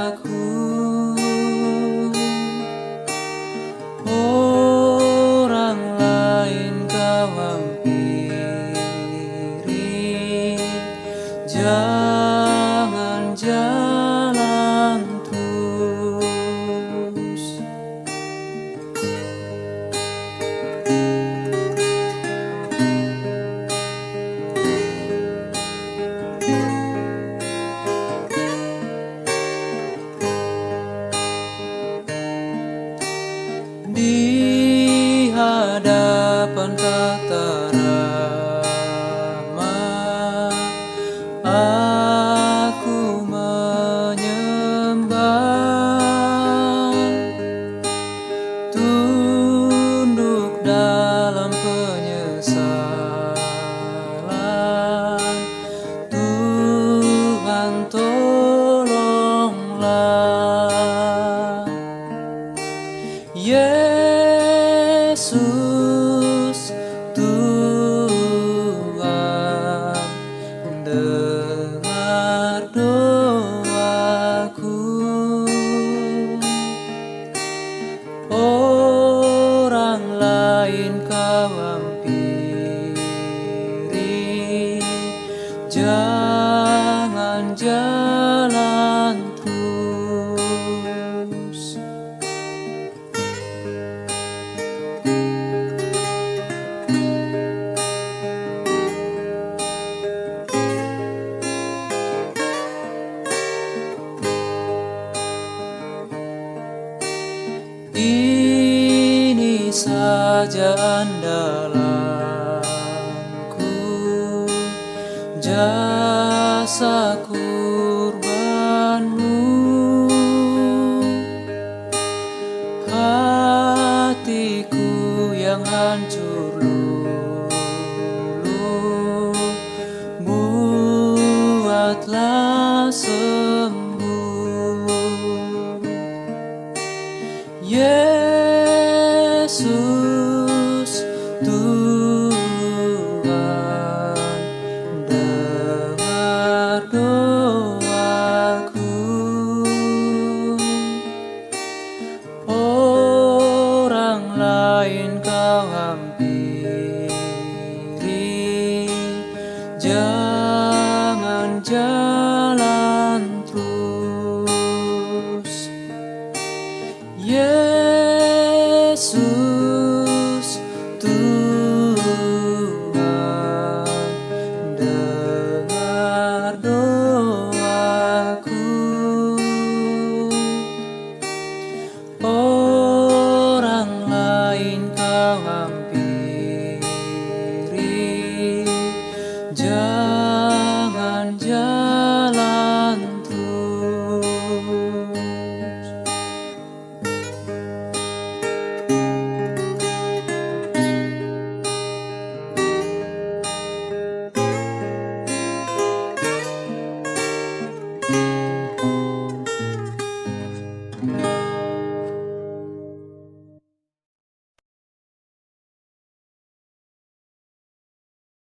aku. Orang lain kau hampiri, jangan jalan terus. Di hadapan tata rahmat aku menyembah, tunduk dalam penyesalan. Tuhan tolonglah. Yesus Tuhan, dengar doaku. Orang lain kau hampiri, jangan jalan terus. Ini saja andalanku, jasa kurbanmu. Hatiku yang hancur luluh, buatlah sembuh. Yesus Tuhan, dengar doaku. Orang lain kau hampiri, jangan jalan terus. Yesus